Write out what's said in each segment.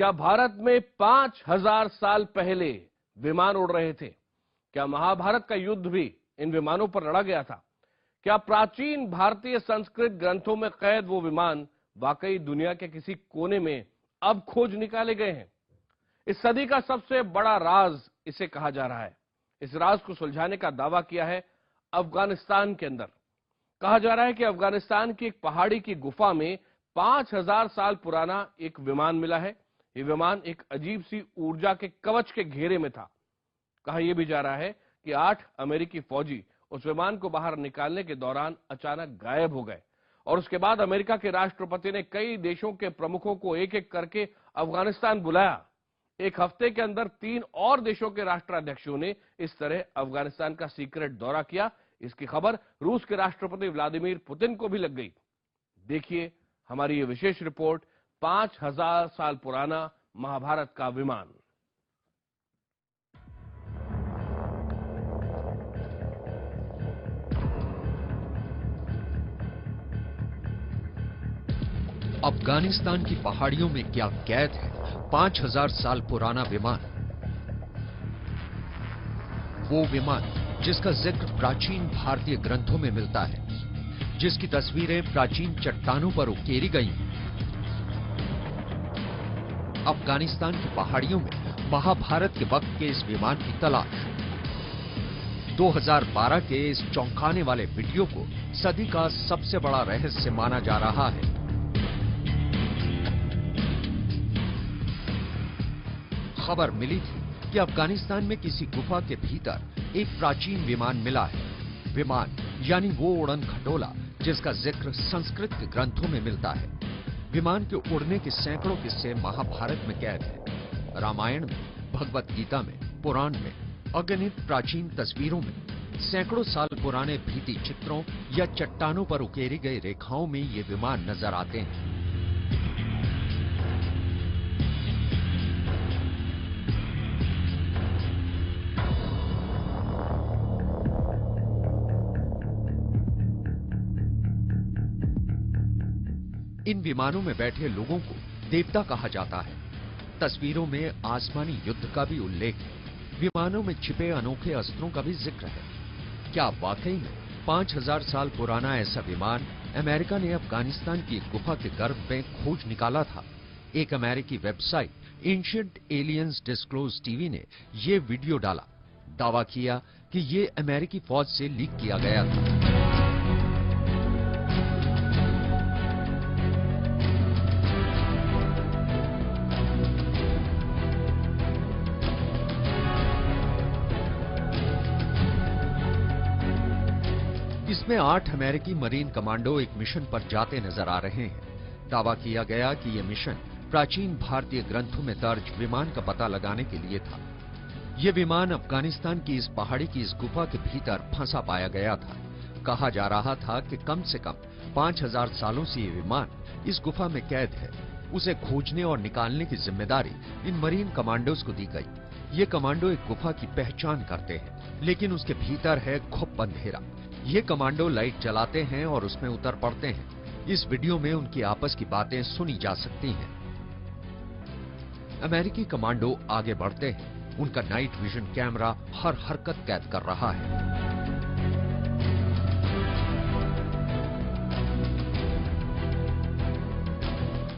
क्या भारत में 5000 साल पहले विमान उड़ रहे थे? क्या महाभारत का युद्ध भी इन विमानों पर लड़ा गया था? क्या प्राचीन भारतीय संस्कृत ग्रंथों में कैद वो विमान वाकई दुनिया के किसी कोने में अब खोज निकाले गए हैं? इस सदी का सबसे बड़ा राज इसे कहा जा रहा है। इस राज को सुलझाने का दावा किया है अफगानिस्तान के अंदर। कहा जा रहा है कि अफगानिस्तान की एक पहाड़ी की गुफा में 5000 साल पुराना एक विमान मिला है। ये विमान एक अजीब सी ऊर्जा के कवच के घेरे में था। कहा यह भी जा रहा है कि 8 अमेरिकी फौजी उस विमान को बाहर निकालने के दौरान अचानक गायब हो गए और उसके बाद अमेरिका के राष्ट्रपति ने कई देशों के प्रमुखों को एक एक करके अफगानिस्तान बुलाया। एक हफ्ते के अंदर 3 और देशों के राष्ट्राध्यक्षों ने इस तरह अफगानिस्तान का सीक्रेट दौरा किया। इसकी खबर रूस के राष्ट्रपति व्लादिमीर पुतिन को भी लग गई। देखिए हमारी ये विशेष रिपोर्ट, 5000 साल पुराना महाभारत का विमान। अफगानिस्तान की पहाड़ियों में क्या कैद है 5000 साल पुराना विमान? वो विमान जिसका जिक्र प्राचीन भारतीय ग्रंथों में मिलता है, जिसकी तस्वीरें प्राचीन चट्टानों पर उकेरी गई। अफगानिस्तान की पहाड़ियों में महाभारत के वक्त के इस विमान की तलाश। 2012 के इस चौंकाने वाले वीडियो को सदी का सबसे बड़ा रहस्य माना जा रहा है। खबर मिली थी कि अफगानिस्तान में किसी गुफा के भीतर एक प्राचीन विमान मिला है। विमान यानी वो उड़न खटोला जिसका जिक्र संस्कृत के ग्रंथों में मिलता है। विमान के उड़ने के सैकड़ों किस्से महाभारत में कैद है। रामायण में, भगवत गीता में, पुराण में, अगणित प्राचीन तस्वीरों में, सैकड़ों साल पुराने भित्ति चित्रों या चट्टानों पर उकेरी गई रेखाओं में ये विमान नजर आते हैं। इन विमानों में बैठे लोगों को देवता कहा जाता है। तस्वीरों में आसमानी युद्ध का भी उल्लेख है। विमानों में छिपे अनोखे अस्त्रों का भी जिक्र है। क्या वाकई में 5000 साल पुराना ऐसा विमान अमेरिका ने अफगानिस्तान की एक गुफा के गर्भ में खोज निकाला था? एक अमेरिकी website ancient aliens disclose TV ने ये वीडियो डाला। दावा किया कि ये अमेरिकी फौज से लीक किया गया था। इसमें 8 अमेरिकी मरीन कमांडो एक मिशन पर जाते नजर आ रहे हैं। दावा किया गया कि यह मिशन प्राचीन भारतीय ग्रंथों में दर्ज विमान का पता लगाने के लिए था। यह विमान अफगानिस्तान की इस पहाड़ी की इस गुफा के भीतर फंसा पाया गया था। कहा जा रहा था कि कम से कम 5000 सालों से यह विमान इस गुफा में कैद है। उसे खोजने और निकालने की जिम्मेदारी इन मरीन कमांडोज को दी गई। ये कमांडो एक गुफा की पहचान करते हैं, लेकिन उसके भीतर है घुप अंधेरा। ये कमांडो लाइट जलाते हैं और उसमें उतर पड़ते हैं। इस वीडियो में उनकी आपस की बातें सुनी जा सकती हैं। अमेरिकी कमांडो आगे बढ़ते हैं। उनका नाइट विजन कैमरा हर हरकत कैद कर रहा है।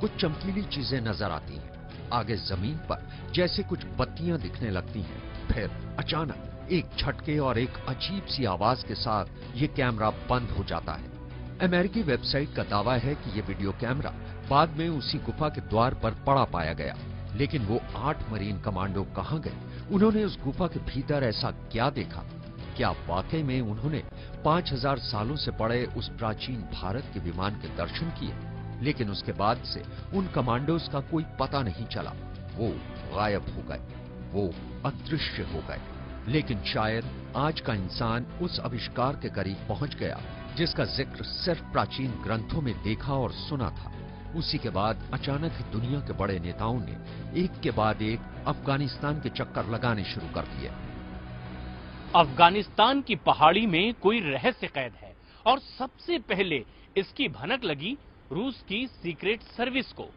कुछ चमकीली चीजें नजर आती हैं। आगे जमीन पर जैसे कुछ बत्तियां दिखने लगती हैं। फिर अचानक एक झटके और एक अजीब सी आवाज के साथ ये कैमरा बंद हो जाता है। अमेरिकी वेबसाइट का दावा है कि ये वीडियो कैमरा बाद में उसी गुफा के द्वार पर पड़ा पाया गया। लेकिन वो 8 मरीन कमांडो कहां गए? उन्होंने उस गुफा के भीतर ऐसा क्या देखा? क्या वाकई में उन्होंने 5000 सालों से पड़े उस प्राचीन भारत के विमान के दर्शन किए? लेकिन उसके बाद से उन कमांडोज का कोई पता नहीं चला। वो गायब हो गए, वो अदृश्य हो गए। लेकिन शायद आज का इंसान उस आविष्कार के करीब पहुंच गया जिसका जिक्र सिर्फ प्राचीन ग्रंथों में देखा और सुना था। उसी के बाद अचानक ही दुनिया के बड़े नेताओं ने एक के बाद एक अफगानिस्तान के चक्कर लगाने शुरू कर दिए। अफगानिस्तान की पहाड़ी में कोई रहस्य कैद है और सबसे पहले इसकी भनक लगी रूस की सीक्रेट सर्विस को।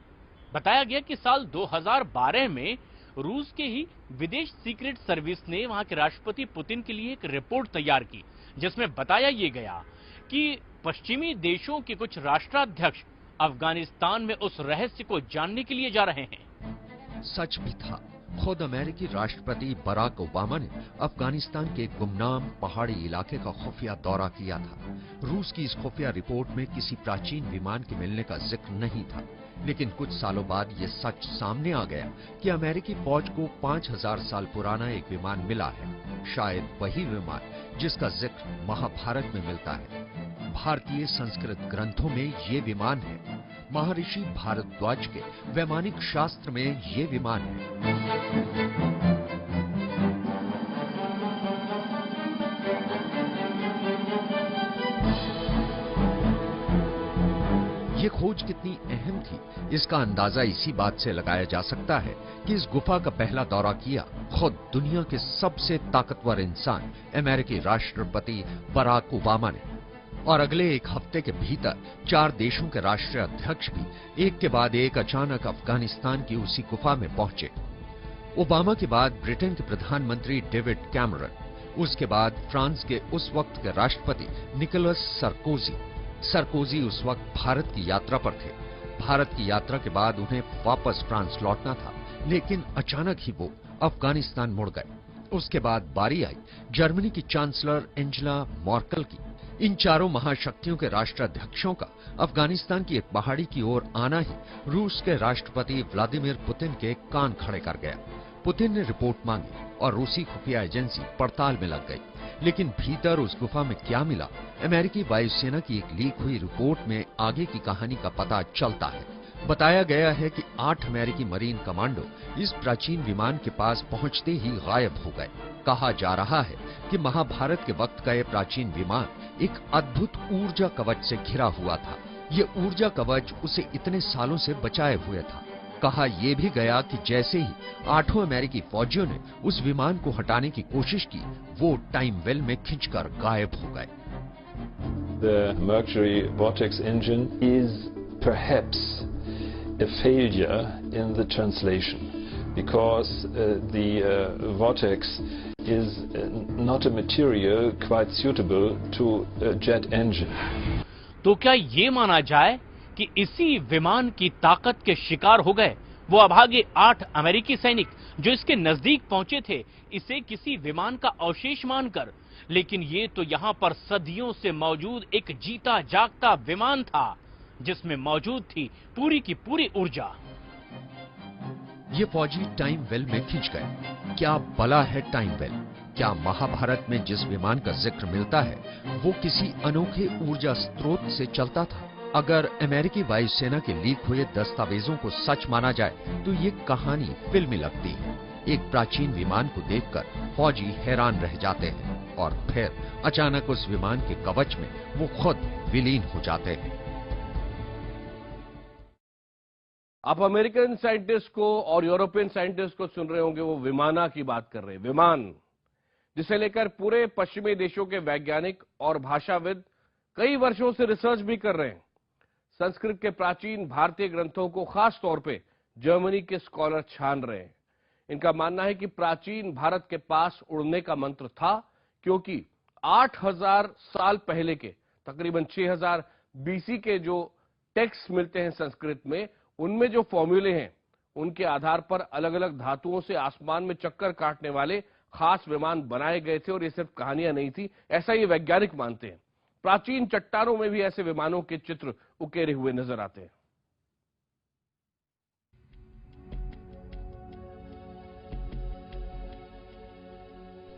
बताया गया कि साल 2012 में रूस के ही विदेश सीक्रेट सर्विस ने वहां के राष्ट्रपति पुतिन के लिए एक रिपोर्ट तैयार की, जिसमें बताया ये गया कि पश्चिमी देशों के कुछ राष्ट्राध्यक्ष अफगानिस्तान में उस रहस्य को जानने के लिए जा रहे हैं। सच भी था। खुद अमेरिकी राष्ट्रपति बराक ओबामा ने अफगानिस्तान के गुमनाम पहाड़ी इलाके का खुफिया दौरा किया था। रूस की इस खुफिया रिपोर्ट में किसी प्राचीन विमान के मिलने का जिक्र नहीं था, लेकिन कुछ सालों बाद ये सच सामने आ गया कि अमेरिकी फौज को 5000 साल पुराना एक विमान मिला है, शायद वही विमान जिसका जिक्र महाभारत में मिलता है। भारतीय संस्कृत ग्रंथों में ये विमान है। महर्षि भारद्वाज के वैमानिक शास्त्र में ये विमान है। ये खोज कितनी अहम थी, इसका अंदाजा इसी बात से लगाया जा सकता है कि इस गुफा का पहला दौरा किया खुद दुनिया के सबसे ताकतवर इंसान अमेरिकी राष्ट्रपति बराक ओबामा ने, और अगले एक हफ्ते के भीतर 4 देशों के राष्ट्रीय अध्यक्ष भी एक के बाद एक अचानक अफगानिस्तान की उसी गुफा में पहुंचे। ओबामा के बाद ब्रिटेन के प्रधानमंत्री डेविड कैमरन, उसके बाद फ्रांस के उस वक्त के राष्ट्रपति निकोलस सरकोजी उस वक्त भारत की यात्रा पर थे। भारत की यात्रा के बाद उन्हें वापस फ्रांस लौटना था, लेकिन अचानक ही वो अफगानिस्तान मुड़ गए। उसके बाद बारी आई जर्मनी की चांसलर एंजेला मर्केल की। इन चारों महाशक्तियों के राष्ट्राध्यक्षों का अफगानिस्तान की एक पहाड़ी की ओर आना ही रूस के राष्ट्रपति व्लादिमीर पुतिन के कान खड़े कर गया। पुतिन ने रिपोर्ट मांगी और रूसी खुफिया एजेंसी पड़ताल में लग गई, लेकिन भीतर उस गुफा में क्या मिला, अमेरिकी वायुसेना की एक लीक हुई रिपोर्ट में आगे की कहानी का पता चलता है। बताया गया है कि 8 अमेरिकी मरीन कमांडो इस प्राचीन विमान के पास पहुंचते ही गायब हो गए। कहा जा रहा है कि महाभारत के वक्त का यह प्राचीन विमान एक अद्भुत ऊर्जा कवच से घिरा हुआ था। ये ऊर्जा कवच उसे इतने सालों से बचाए हुए था। कहा यह भी गया कि जैसे ही 8 अमेरिकी फौजियों ने उस विमान को हटाने की कोशिश की, वो टाइम वेल में खिंचकर गायब हो गए। The Mercury vortex engine is perhaps a failure in the translation because the vortex is not a material quite suitable to a jet engine. तो क्या ये माना जाए कि इसी विमान की ताकत के शिकार हो गए वो अभागे 8 अमेरिकी सैनिक जो इसके नजदीक पहुंचे थे, इसे किसी विमान का अवशेष मानकर? लेकिन ये तो यहां पर सदियों से मौजूद एक जीता जागता विमान था जिसमें मौजूद थी पूरी की पूरी ऊर्जा। ये फौजी टाइम वेल में खिंच गए। क्या भला है टाइम वेल? क्या महाभारत में जिस विमान का जिक्र मिलता है वो किसी अनोखे ऊर्जा स्रोत से चलता था? अगर अमेरिकी वायुसेना के लीक हुए दस्तावेजों को सच माना जाए तो ये कहानी फिल्मी लगती है। एक प्राचीन विमान को देखकर फौजी हैरान रह जाते हैं और फिर अचानक उस विमान के कवच में वो खुद विलीन हो जाते हैं। आप अमेरिकन साइंटिस्ट को और यूरोपियन साइंटिस्ट को सुन रहे होंगे, वो विमाना की बात कर रहे हैं। विमान जिसे लेकर पूरे पश्चिमी देशों के वैज्ञानिक और भाषाविद कई वर्षों से रिसर्च भी कर रहे हैं। संस्कृत के प्राचीन भारतीय ग्रंथों को खास तौर पे जर्मनी के स्कॉलर छान रहे हैं। इनका मानना है कि प्राचीन भारत के पास उड़ने का मंत्र था, क्योंकि 8000 साल पहले के तकरीबन 6000 बीसी के जो टेक्स्ट मिलते हैं संस्कृत में, उनमें जो फॉर्मूले हैं उनके आधार पर अलग अलग धातुओं से आसमान में चक्कर काटने वाले खास विमान बनाए गए थे और ये सिर्फ कहानियां नहीं थी, ऐसा ये वैज्ञानिक मानते हैं। प्राचीन चट्टानों में भी ऐसे विमानों के चित्र उकेरे हुए नजर आते हैं।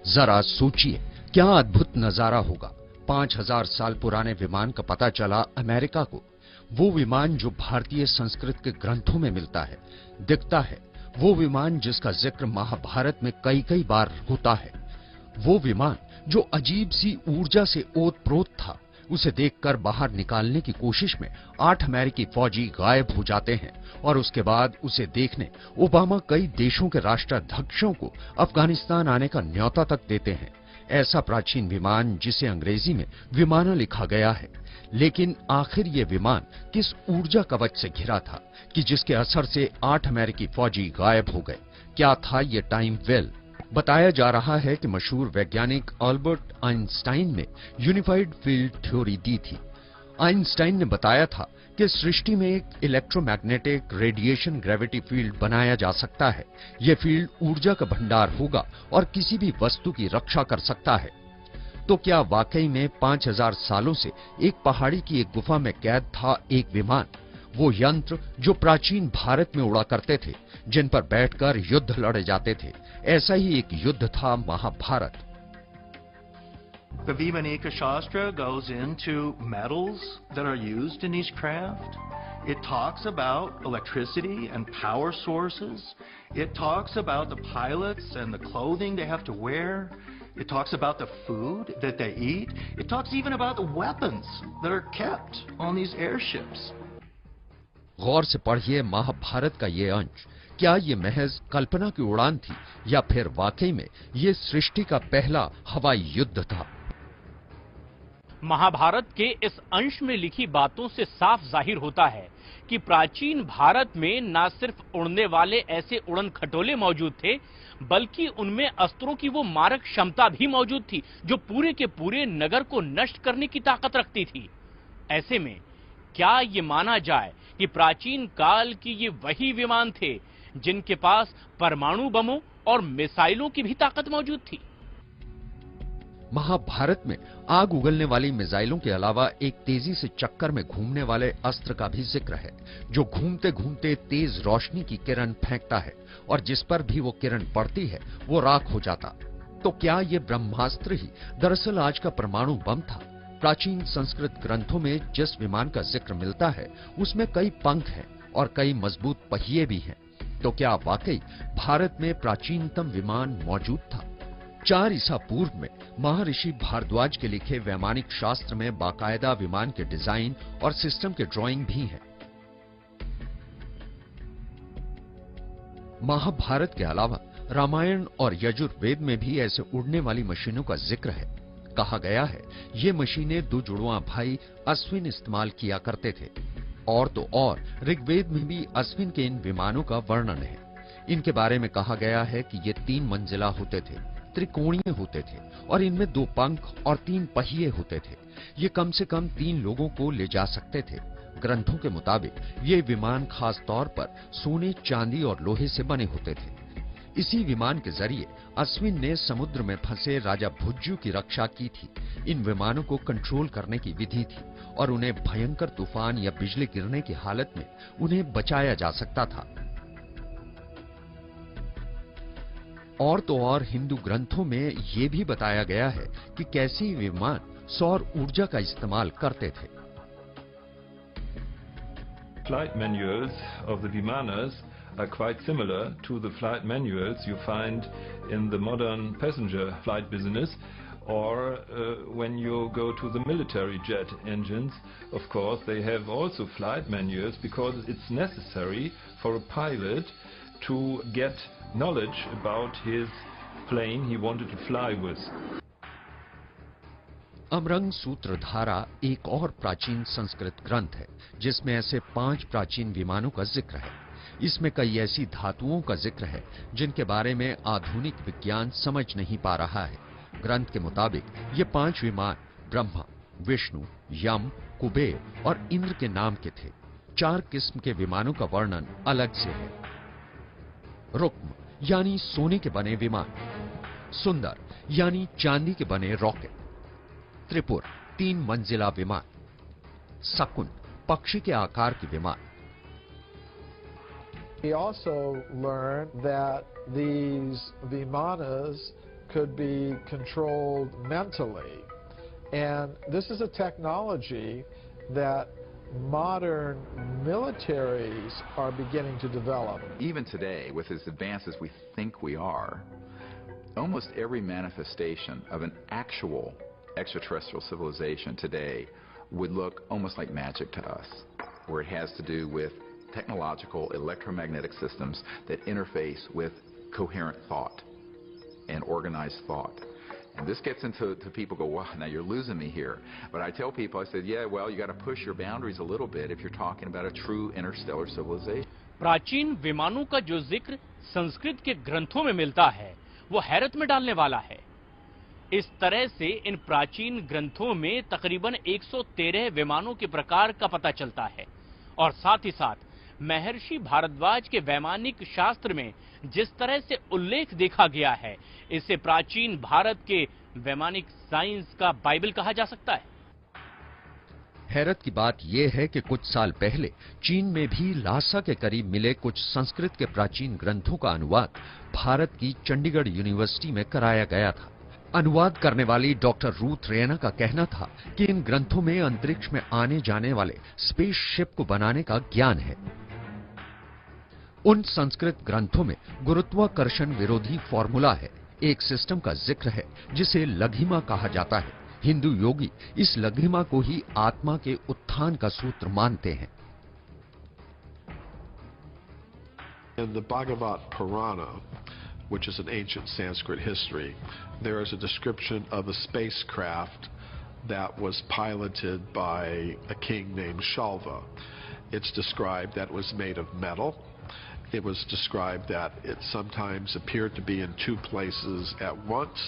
जरा सोचिए क्या अद्भुत नजारा होगा। 5000 साल पुराने विमान का पता चला अमेरिका को। वो विमान जो भारतीय संस्कृत के ग्रंथों में मिलता है, दिखता है। वो विमान जिसका जिक्र महाभारत में कई बार होता है। वो विमान जो अजीब सी ऊर्जा से ओतप्रोत था। उसे देखकर बाहर निकालने की कोशिश में 8 अमेरिकी फौजी गायब हो जाते हैं और उसके बाद उसे देखने ओबामा कई देशों के राष्ट्राध्यक्षों को अफगानिस्तान आने का न्योता तक देते हैं। ऐसा प्राचीन विमान जिसे अंग्रेजी में विमाना लिखा गया है। लेकिन आखिर ये विमान किस ऊर्जा कवच से घिरा था कि जिसके असर से 8 अमेरिकी फौजी गायब हो गए? क्या था ये टाइम वेल? बताया जा रहा है कि मशहूर वैज्ञानिक अल्बर्ट आइंस्टाइन ने यूनिफाइड फील्ड थ्योरी दी थी। आइंस्टाइन ने बताया था कि सृष्टि में एक इलेक्ट्रोमैग्नेटिक रेडिएशन ग्रेविटी फील्ड बनाया जा सकता है। यह फील्ड ऊर्जा का भंडार होगा और किसी भी वस्तु की रक्षा कर सकता है। तो क्या वाकई में 5000 सालों से एक पहाड़ी की एक गुफा में कैद था एक विमान, वो यंत्र जो प्राचीन भारत में उड़ा करते थे, जिन पर बैठकर युद्ध लड़े जाते थे? ऐसा ही एक युद्ध था Mahabharat. The Vimanika Shastra goes into metals that are used in each craft. It talks about electricity and power sources. It talks about the pilots and the clothing they have to wear. It talks about the food that they eat. It talks even about the weapons that are kept on these airships. गौर से पढ़िए महाभारत का ये अंश। क्या ये महज कल्पना की उड़ान थी या फिर वाकई में ये सृष्टि का पहला हवाई युद्ध था? महाभारत के इस अंश में लिखी बातों से साफ जाहिर होता है कि प्राचीन भारत में न सिर्फ उड़ने वाले ऐसे उड़न खटोले मौजूद थे, बल्कि उनमें अस्त्रों की वो मारक क्षमता भी मौजूद थी जो पूरे के पूरे नगर को नष्ट करने की ताकत रखती थी। ऐसे में क्या ये माना जाए कि प्राचीन काल की ये वही विमान थे जिनके पास परमाणु बमों और मिसाइलों की भी ताकत मौजूद थी? महाभारत में आग उगलने वाली मिसाइलों के अलावा एक तेजी से चक्कर में घूमने वाले अस्त्र का भी जिक्र है, जो घूमते घूमते तेज रोशनी की किरण फेंकता है और जिस पर भी वो किरण पड़ती है वो राख हो जाता। तो क्या ये ब्रह्मास्त्र ही दरअसल आज का परमाणु बम था? प्राचीन संस्कृत ग्रंथों में जिस विमान का जिक्र मिलता है उसमें कई पंख हैं और कई मजबूत पहिए भी हैं। तो क्या वाकई भारत में प्राचीनतम विमान मौजूद था? 4 ईसा पूर्व में महर्षि भारद्वाज के लिखे वैमानिक शास्त्र में बाकायदा विमान के डिजाइन और सिस्टम के ड्राइंग भी हैं। महाभारत के अलावा रामायण और यजुर्वेद में भी ऐसे उड़ने वाली मशीनों का जिक्र है। कहा गया है ये मशीनें 2 जुड़वां भाई अश्विन इस्तेमाल किया करते थे। और तो और ऋग्वेद में भी अश्विन के इन विमानों का वर्णन है। इनके बारे में कहा गया है कि ये 3 मंजिला होते थे, त्रिकोणीय होते थे और इनमें 2 पंख और 3 पहिए होते थे। ये कम से कम 3 लोगों को ले जा सकते थे। ग्रंथों के मुताबिक ये विमान खास तौर पर सोने, चांदी और लोहे से बने होते थे। इसी विमान के जरिए अश्विन ने समुद्र में फंसे राजा भुज्जू की रक्षा की थी। इन विमानों को कंट्रोल करने की विधि थी और उन्हें भयंकर तूफान या बिजली गिरने की हालत में उन्हें बचाया जा सकता था। और तो और हिंदू ग्रंथों में ये भी बताया गया है कि कैसे विमान सौर ऊर्जा का इस्तेमाल करते थे। Flight manuals of the Vimanas are quite similar to the flight manuals you find in the modern passenger flight business, or when you go to the military jet engines. Of course, they have also flight manuals because it's necessary for a pilot to get knowledge about his plane he wanted to fly with. अमरंग सूत्रधारा एक और प्राचीन संस्कृत ग्रंथ है जिसमें ऐसे 5 प्राचीन विमानों का जिक्र है। इसमें कई ऐसी धातुओं का जिक्र है जिनके बारे में आधुनिक विज्ञान समझ नहीं पा रहा है। ग्रंथ के मुताबिक ये 5 विमान ब्रह्मा, विष्णु, यम, कुबेर और इंद्र के नाम के थे। 4 किस्म के विमानों का वर्णन अलग से है। रुक्म यानी सोने के बने विमान, सुंदर यानी चांदी के बने रॉकेट, त्रिपुर 3 मंजिला विमान, शकुन पक्षी के आकार के विमान। We also learned that these vimanas could be controlled mentally, and this is a technology that modern militaries are beginning to develop. Even today, with as advanced as we think we are, almost every manifestation of an actual extraterrestrial civilization today would look almost like magic to us, where it has to do with technological electromagnetic systems that interface with coherent thought and organized thought. And this gets into people go, wow, now you're losing me here. But I tell people, I said, yeah, well, you got to push your boundaries a little bit if you're talking about a true interstellar civilization. प्राचीन विमानों का जो जिक्र संस्कृत के ग्रंथों में मिलता है वो हैरत में डालने वाला है। इस तरह से इन प्राचीन ग्रंथों में तकरीबन 113 विमानों के प्रकार का पता चलता है और साथ ही साथ महर्षि भारद्वाज के वैमानिक शास्त्र में जिस तरह से उल्लेख देखा गया है, इसे प्राचीन भारत के वैमानिक साइंस का बाइबल कहा जा सकता है। हैरत की बात यह है कि कुछ साल पहले चीन में भी ल्हासा के करीब मिले कुछ संस्कृत के प्राचीन ग्रंथों का अनुवाद भारत की चंडीगढ़ यूनिवर्सिटी में कराया गया था। अनुवाद करने वाली डॉक्टर रूथ रेना का कहना था कि इन ग्रंथों में अंतरिक्ष में आने जाने वाले स्पेसशिप को बनाने का ज्ञान है। उन संस्कृत ग्रंथों में गुरुत्वाकर्षण विरोधी फॉर्मूला है, एक सिस्टम का जिक्र है जिसे लघिमा कहा जाता है। हिंदू योगी इस लघिमा को ही आत्मा के उत्थान का सूत्र मानते हैं। In the Bhagavad Purana, which is an ancient Sanskrit history, there is a description of a spacecraft that was piloted by a king named Shalva. It's described that it was made of metal. It was described that it sometimes appeared to be in two places at once.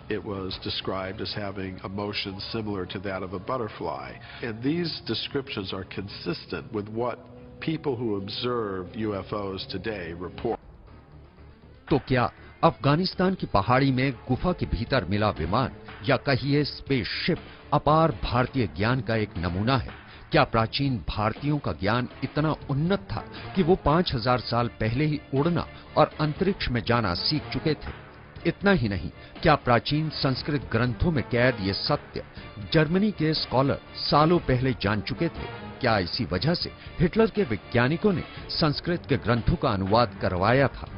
It was described as having a motion similar to that of a butterfly. And these descriptions are consistent with what people who observe UFOs today report. तो क्या अफगानिस्तान की पहाड़ी में गुफा के भीतर मिला विमान या कहिए स्पेसशिप अपार भारतीय ज्ञान का एक नमूना है? क्या प्राचीन भारतीयों का ज्ञान इतना उन्नत था कि वो 5000 साल पहले ही उड़ना और अंतरिक्ष में जाना सीख चुके थे? इतना ही नहीं, क्या प्राचीन संस्कृत ग्रंथों में कैद ये सत्य जर्मनी के स्कॉलर सालों पहले जान चुके थे? क्या इसी वजह से हिटलर के वैज्ञानिकों ने संस्कृत के ग्रंथों का अनुवाद करवाया था?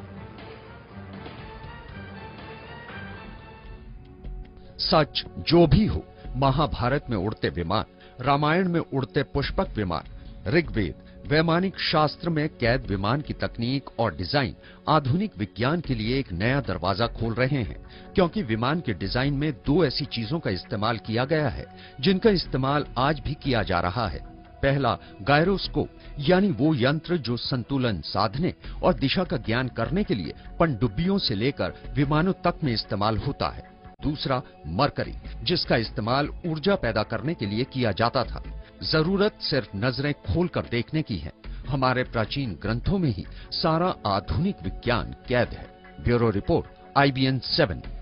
सच जो भी हो, महाभारत में उड़ते विमान, रामायण में उड़ते पुष्पक विमान, ऋग्वेद, वैमानिक शास्त्र में कैद विमान की तकनीक और डिजाइन आधुनिक विज्ञान के लिए एक नया दरवाजा खोल रहे हैं, क्योंकि विमान के डिजाइन में दो ऐसी चीजों का इस्तेमाल किया गया है जिनका इस्तेमाल आज भी किया जा रहा है। पहला, गायरोस्कोप, यानी वो यंत्र जो संतुलन साधने और दिशा का ज्ञान करने के लिए पनडुब्बियों से लेकर विमानों तक में इस्तेमाल होता है। दूसरा, मरकरी, जिसका इस्तेमाल ऊर्जा पैदा करने के लिए किया जाता था। जरूरत सिर्फ नजरें खोलकर देखने की है। हमारे प्राचीन ग्रंथों में ही सारा आधुनिक विज्ञान कैद है। Bureau report, IBN 7।